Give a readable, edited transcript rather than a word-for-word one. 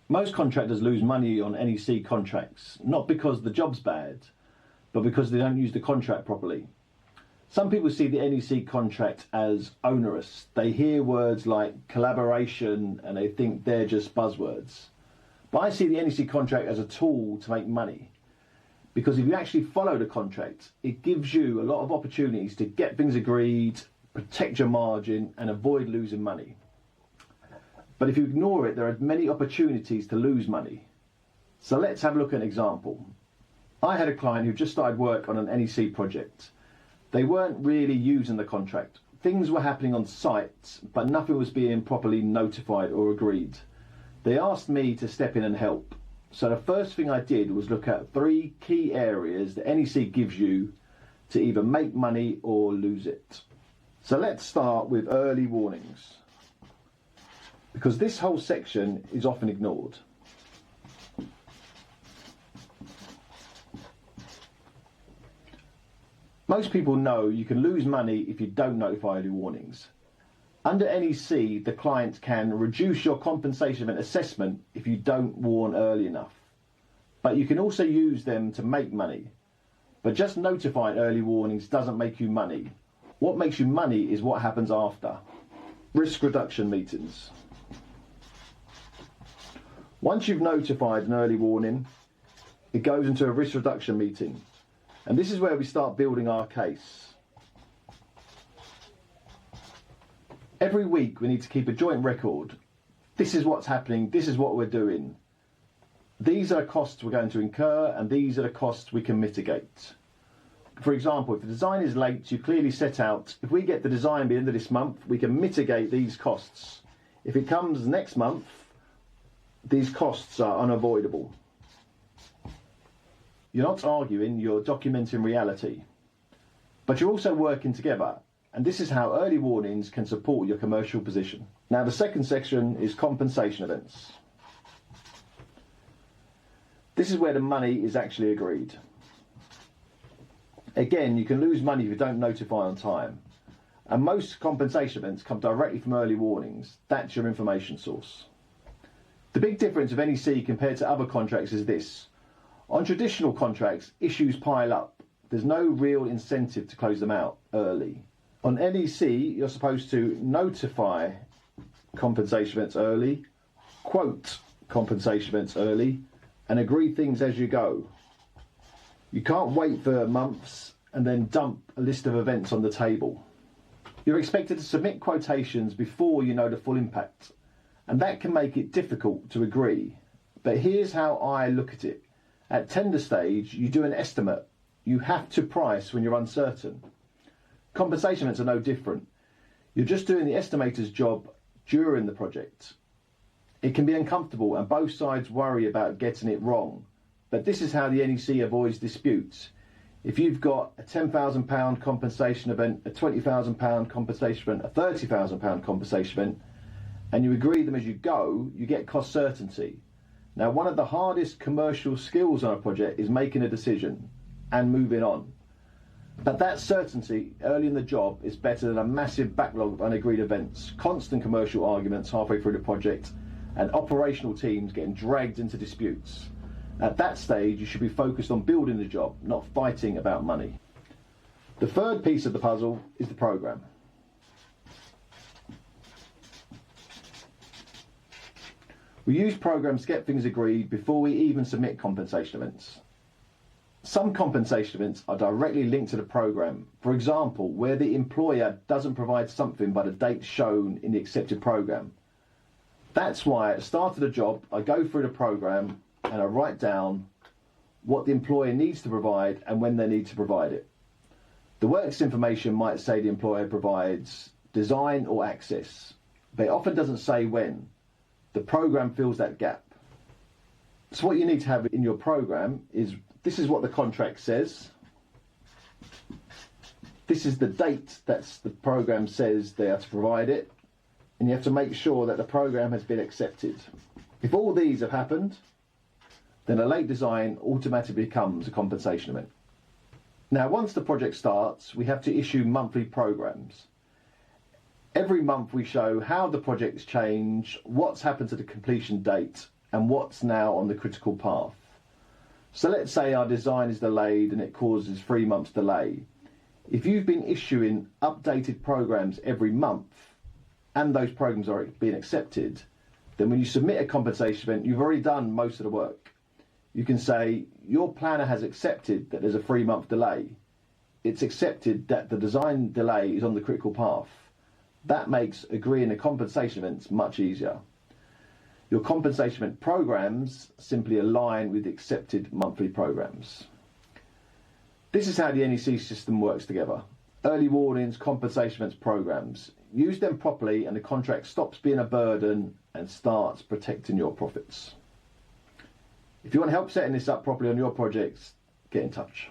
Most contractors lose money on NEC contracts, not because the job's bad, but because they don't use the contract properly. Some people see the NEC contract as onerous. They hear words like collaboration and they think they're just buzzwords. But I see the NEC contract as a tool to make money. Because if you actually follow the contract, it gives you a lot of opportunities to get things agreed, protect your margin and avoid losing money. But if you ignore it, there are many opportunities to lose money. So let's have a look at an example. I had a client who just started work on an NEC project. They weren't really using the contract. Things were happening on site, but nothing was being properly notified or agreed. They asked me to step in and help. So the first thing I did was look at 3 key areas that NEC gives you to either make money or lose it. So let's start with early warnings, because this whole section is often ignored. Most people know you can lose money if you don't notify early warnings. Under NEC, the client can reduce your compensation event assessment if you don't warn early enough. But you can also use them to make money. But just notifying early warnings doesn't make you money. What makes you money is what happens after. Risk reduction meetings. Once you've notified an early warning, it goes into a risk reduction meeting. And this is where we start building our case. Every week we need to keep a joint record. This is what's happening, this is what we're doing. These are the costs we're going to incur and these are the costs we can mitigate. For example, if the design is late, you clearly set out, if we get the design by the end of this month, we can mitigate these costs. If it comes next month, these costs are unavoidable. You're not arguing, you're documenting reality. But you're also working together, and this is how early warnings can support your commercial position. Now the second section is compensation events. This is where the money is actually agreed. Again, you can lose money if you don't notify on time. And most compensation events come directly from early warnings. That's your information source. The big difference of NEC compared to other contracts is this. On traditional contracts, issues pile up. There's no real incentive to close them out early. On NEC, you're supposed to notify compensation events early, quote compensation events early, and agree things as you go. You can't wait for months and then dump a list of events on the table. You're expected to submit quotations before you know the full impact, and that can make it difficult to agree. But here's how I look at it. At tender stage, you do an estimate. You have to price when you're uncertain. Compensation events are no different. You're just doing the estimator's job during the project. It can be uncomfortable and both sides worry about getting it wrong. But this is how the NEC avoids disputes. If you've got a £10,000 compensation event, a £20,000 compensation event, a £30,000 compensation event, and you agree them as you go, you get cost certainty. Now, one of the hardest commercial skills on a project is making a decision and moving on. But that certainty early in the job is better than a massive backlog of unagreed events, constant commercial arguments halfway through the project, and operational teams getting dragged into disputes. At that stage, you should be focused on building the job, not fighting about money. The third piece of the puzzle is the programme. We use programs to get things agreed before we even submit compensation events. Some compensation events are directly linked to the program. For example, where the employer doesn't provide something by the date shown in the accepted program. That's why at the start of the job, I go through the program and I write down what the employer needs to provide and when they need to provide it. The works information might say the employer provides design or access, but it often doesn't say when. The program fills that gap. So what you need to have in your program is, this is what the contract says. This is the date that the program says they are to provide it. And you have to make sure that the program has been accepted. If all these have happened, then a late design automatically becomes a compensation event. Now, once the project starts, we have to issue monthly programs. Every month we show how the project's changed, what's happened to the completion date, and what's now on the critical path. So let's say our design is delayed and it causes 3 months delay. If you've been issuing updated programs every month and those programs are being accepted, then when you submit a compensation event, you've already done most of the work. You can say, your planner has accepted that there's a 3-month delay. It's accepted that the design delay is on the critical path. That makes agreeing the compensation events much easier. Your compensation event programs simply align with the accepted monthly programs. This is how the NEC system works together. Early warnings, compensation events, programs. Use them properly and the contract stops being a burden and starts protecting your profits. If you want help setting this up properly on your projects, get in touch.